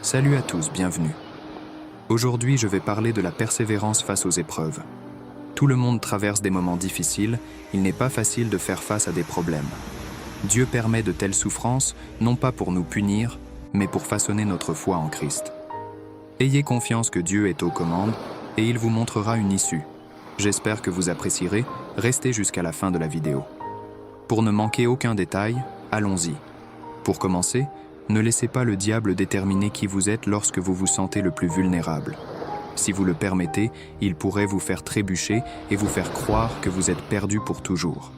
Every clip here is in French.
Salut à tous, bienvenue. Aujourd'hui, je vais parler de la persévérance face aux épreuves. Tout le monde traverse des moments difficiles, il n'est pas facile de faire face à des problèmes. Dieu permet de telles souffrances, non pas pour nous punir, mais pour façonner notre foi en Christ. Ayez confiance que Dieu est aux commandes et il vous montrera une issue. J'espère que vous apprécierez, restez jusqu'à la fin de la vidéo. Pour ne manquer aucun détail, allons-y. Pour commencer, ne laissez pas le diable déterminer qui vous êtes lorsque vous vous sentez le plus vulnérable. Si vous le permettez, il pourrait vous faire trébucher et vous faire croire que vous êtes perdu pour toujours.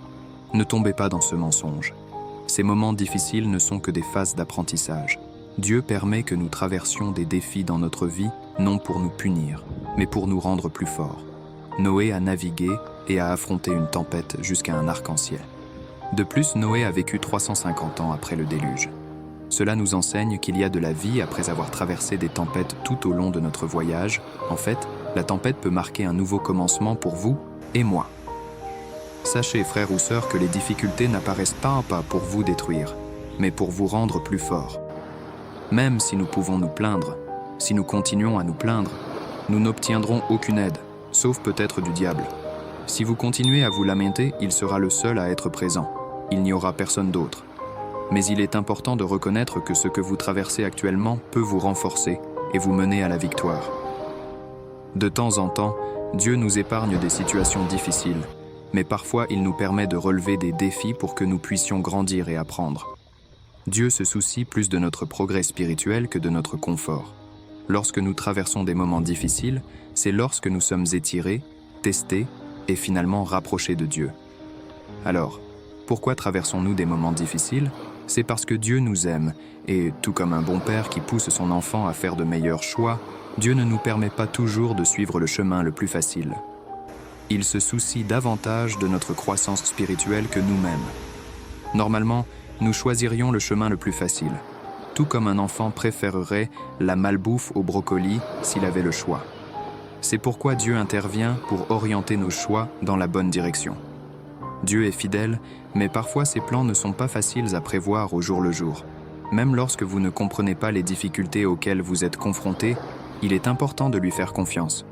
Ne tombez pas dans ce mensonge. Ces moments difficiles ne sont que des phases d'apprentissage. Dieu permet que nous traversions des défis dans notre vie, non pour nous punir, mais pour nous rendre plus forts. Noé a navigué et a affronté une tempête jusqu'à un arc-en-ciel. De plus, Noé a vécu 350 ans après le déluge. Cela nous enseigne qu'il y a de la vie après avoir traversé des tempêtes tout au long de notre voyage. En fait, la tempête peut marquer un nouveau commencement pour vous et moi. Sachez, frères ou sœurs, que les difficultés n'apparaissent pas pour vous détruire, mais pour vous rendre plus forts. Même si nous pouvons nous plaindre, si nous continuons à nous plaindre, nous n'obtiendrons aucune aide, sauf peut-être du diable. Si vous continuez à vous lamenter, il sera le seul à être présent. Il n'y aura personne d'autre. Mais il est important de reconnaître que ce que vous traversez actuellement peut vous renforcer et vous mener à la victoire. De temps en temps, Dieu nous épargne des situations difficiles, mais parfois il nous permet de relever des défis pour que nous puissions grandir et apprendre. Dieu se soucie plus de notre progrès spirituel que de notre confort. Lorsque nous traversons des moments difficiles, c'est lorsque nous sommes étirés, testés et finalement rapprochés de Dieu. Alors, pourquoi traversons-nous des moments difficiles ? C'est parce que Dieu nous aime, et tout comme un bon père qui pousse son enfant à faire de meilleurs choix, Dieu ne nous permet pas toujours de suivre le chemin le plus facile. Il se soucie davantage de notre croissance spirituelle que nous-mêmes. Normalement, nous choisirions le chemin le plus facile, tout comme un enfant préférerait la malbouffe au brocoli s'il avait le choix. C'est pourquoi Dieu intervient pour orienter nos choix dans la bonne direction. Dieu est fidèle, mais parfois ses plans ne sont pas faciles à prévoir au jour le jour. Même lorsque vous ne comprenez pas les difficultés auxquelles vous êtes confrontés, il est important de lui faire confiance.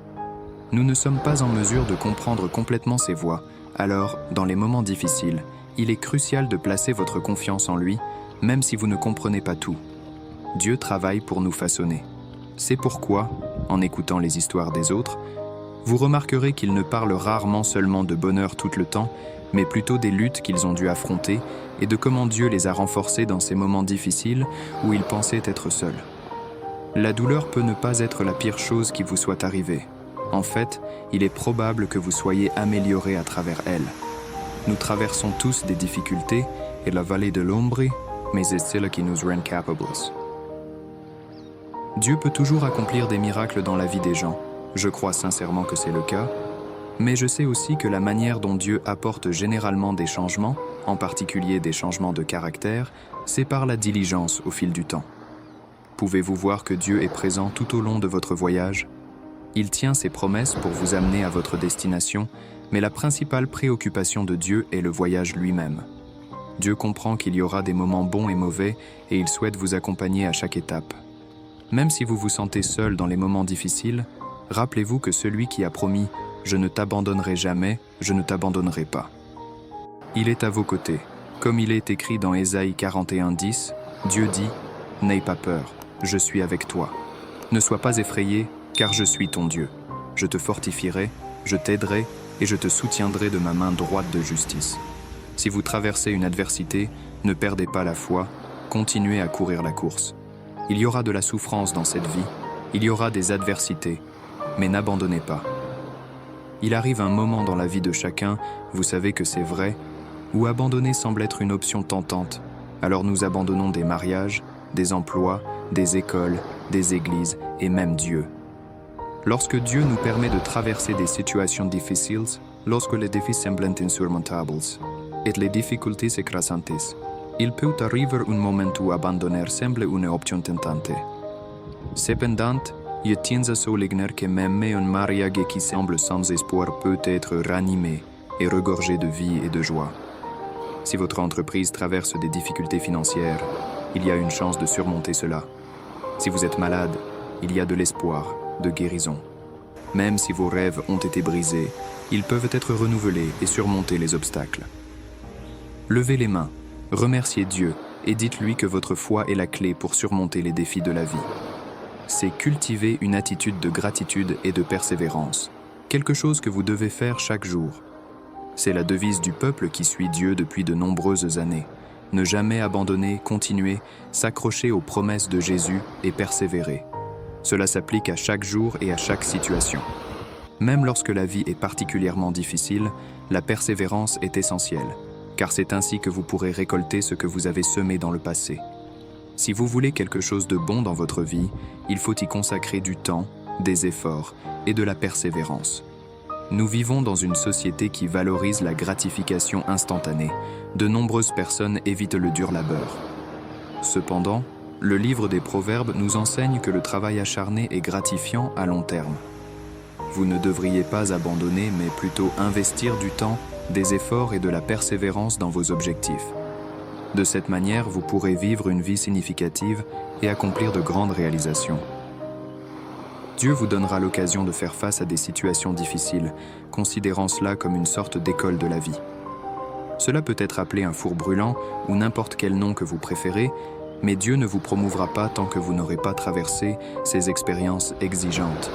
Nous ne sommes pas en mesure de comprendre complètement ses voies, alors, dans les moments difficiles, il est crucial de placer votre confiance en lui, même si vous ne comprenez pas tout. Dieu travaille pour nous façonner. C'est pourquoi, en écoutant les histoires des autres, vous remarquerez qu'ils ne parlent rarement seulement de bonheur tout le temps, mais plutôt des luttes qu'ils ont dû affronter et de comment Dieu les a renforcés dans ces moments difficiles où ils pensaient être seuls. La douleur peut ne pas être la pire chose qui vous soit arrivée. En fait, il est probable que vous soyez amélioré à travers elle. Nous traversons tous des difficultés et la vallée de l'ombre, mais c'est cela qui nous rend capables. Dieu peut toujours accomplir des miracles dans la vie des gens. Je crois sincèrement que c'est le cas. Mais je sais aussi que la manière dont Dieu apporte généralement des changements, en particulier des changements de caractère, c'est par la diligence au fil du temps. Pouvez-vous voir que Dieu est présent tout au long de votre voyage ? Il tient ses promesses pour vous amener à votre destination, mais la principale préoccupation de Dieu est le voyage lui-même. Dieu comprend qu'il y aura des moments bons et mauvais et il souhaite vous accompagner à chaque étape. Même si vous vous sentez seul dans les moments difficiles, rappelez-vous que celui qui a promis « Je ne t'abandonnerai jamais, je ne t'abandonnerai pas ». Il est à vos côtés. Comme il est écrit dans Ésaïe 41:10, Dieu dit « N'aie pas peur, je suis avec toi. Ne sois pas effrayé, car je suis ton Dieu. Je te fortifierai, je t'aiderai et je te soutiendrai de ma main droite de justice. » Si vous traversez une adversité, ne perdez pas la foi, continuez à courir la course. Il y aura de la souffrance dans cette vie, il y aura des adversités, mais n'abandonnez pas. Il arrive un moment dans la vie de chacun, vous savez que c'est vrai, où abandonner semble être une option tentante. Alors nous abandonnons des mariages, des emplois, des écoles, des églises et même Dieu. Lorsque Dieu nous permet de traverser des situations difficiles, lorsque les défis semblent insurmontables et les difficultés écrasantes, il peut arriver un moment où abandonner semble une option tentante. Cependant, je tiens à souligner que même un mariage qui semble sans espoir peut être ranimé et regorgé de vie et de joie. Si votre entreprise traverse des difficultés financières, il y a une chance de surmonter cela. Si vous êtes malade, il y a de l'espoir, de guérison. Même si vos rêves ont été brisés, ils peuvent être renouvelés et surmonter les obstacles. Levez les mains, remerciez Dieu et dites-lui que votre foi est la clé pour surmonter les défis de la vie. C'est cultiver une attitude de gratitude et de persévérance, quelque chose que vous devez faire chaque jour. C'est la devise du peuple qui suit Dieu depuis de nombreuses années. Ne jamais abandonner, continuer, s'accrocher aux promesses de Jésus et persévérer. Cela s'applique à chaque jour et à chaque situation. Même lorsque la vie est particulièrement difficile, la persévérance est essentielle, car c'est ainsi que vous pourrez récolter ce que vous avez semé dans le passé. Si vous voulez quelque chose de bon dans votre vie, il faut y consacrer du temps, des efforts et de la persévérance. Nous vivons dans une société qui valorise la gratification instantanée. De nombreuses personnes évitent le dur labeur. Cependant, le livre des Proverbes nous enseigne que le travail acharné est gratifiant à long terme. Vous ne devriez pas abandonner, mais plutôt investir du temps, des efforts et de la persévérance dans vos objectifs. De cette manière, vous pourrez vivre une vie significative et accomplir de grandes réalisations. Dieu vous donnera l'occasion de faire face à des situations difficiles, considérant cela comme une sorte d'école de la vie. Cela peut être appelé un four brûlant ou n'importe quel nom que vous préférez, mais Dieu ne vous promouvra pas tant que vous n'aurez pas traversé ces expériences exigeantes.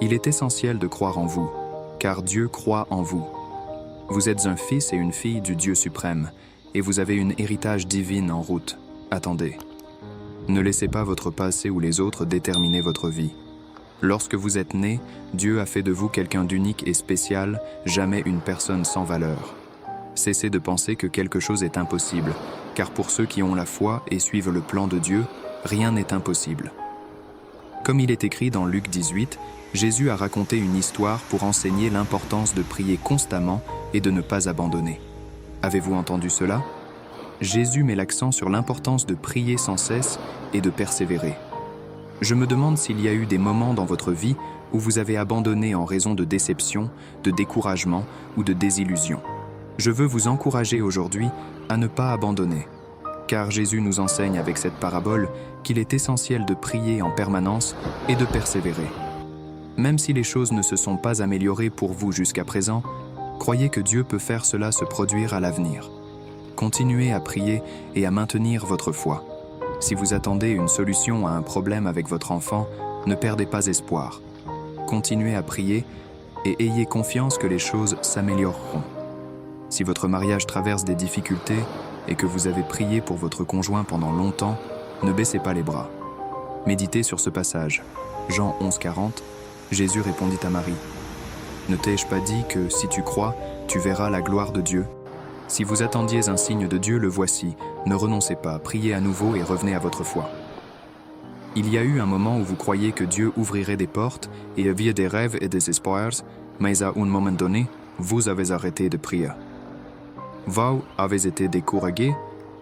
Il est essentiel de croire en vous, car Dieu croit en vous. Vous êtes un fils et une fille du Dieu suprême, et vous avez un héritage divin en route. Attendez. Ne laissez pas votre passé ou les autres déterminer votre vie. Lorsque vous êtes né, Dieu a fait de vous quelqu'un d'unique et spécial, jamais une personne sans valeur. Cessez de penser que quelque chose est impossible, car pour ceux qui ont la foi et suivent le plan de Dieu, rien n'est impossible. Comme il est écrit dans Luc 18, Jésus a raconté une histoire pour enseigner l'importance de prier constamment et de ne pas abandonner. Avez-vous entendu cela? Jésus met l'accent sur l'importance de prier sans cesse et de persévérer. Je me demande s'il y a eu des moments dans votre vie où vous avez abandonné en raison de déception, de découragement ou de désillusion. Je veux vous encourager aujourd'hui à ne pas abandonner, car Jésus nous enseigne avec cette parabole qu'il est essentiel de prier en permanence et de persévérer. Même si les choses ne se sont pas améliorées pour vous jusqu'à présent, croyez que Dieu peut faire cela se produire à l'avenir. Continuez à prier et à maintenir votre foi. Si vous attendez une solution à un problème avec votre enfant, ne perdez pas espoir. Continuez à prier et ayez confiance que les choses s'amélioreront. Si votre mariage traverse des difficultés et que vous avez prié pour votre conjoint pendant longtemps, ne baissez pas les bras. Méditez sur ce passage. Jean 11:40, Jésus répondit à Marie: « Ne t'ai-je pas dit que si tu crois, tu verras la gloire de Dieu ? Si vous attendiez un signe de Dieu, le voici. Ne renoncez pas, priez à nouveau et revenez à votre foi. » Il y a eu un moment où vous croyiez que Dieu ouvrirait des portes et aviez des rêves et des espoirs, mais à un moment donné, vous avez arrêté de prier. Vous avez été découragé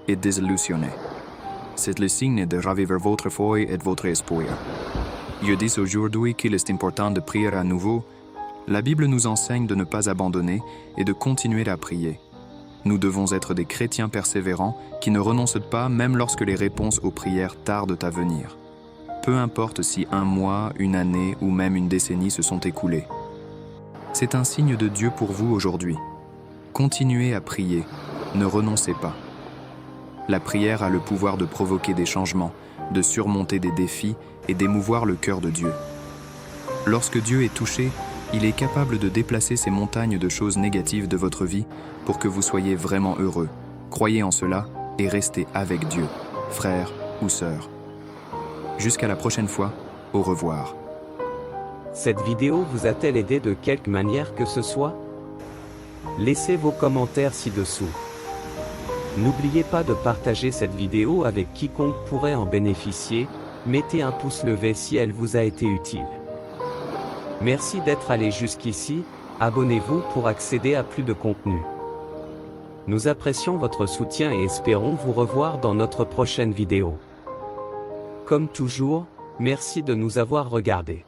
et désillusionné. C'est le signe de raviver votre foi et votre espoir. Je dis aujourd'hui qu'il est important de prier à nouveau. La Bible nous enseigne de ne pas abandonner et de continuer à prier. Nous devons être des chrétiens persévérants qui ne renoncent pas même lorsque les réponses aux prières tardent à venir. Peu importe si un mois, une année ou même une décennie se sont écoulés. C'est un signe de Dieu pour vous aujourd'hui. Continuez à prier, ne renoncez pas. La prière a le pouvoir de provoquer des changements, de surmonter des défis et d'émouvoir le cœur de Dieu. Lorsque Dieu est touché, il est capable de déplacer ces montagnes de choses négatives de votre vie pour que vous soyez vraiment heureux. Croyez en cela et restez avec Dieu, frères ou sœurs. Jusqu'à la prochaine fois, au revoir. Cette vidéo vous a-t-elle aidé de quelque manière que ce soit? Laissez vos commentaires ci-dessous. N'oubliez pas de partager cette vidéo avec quiconque pourrait en bénéficier. Mettez un pouce levé si elle vous a été utile. Merci d'être allé jusqu'ici, abonnez-vous pour accéder à plus de contenu. Nous apprécions votre soutien et espérons vous revoir dans notre prochaine vidéo. Comme toujours, merci de nous avoir regardés.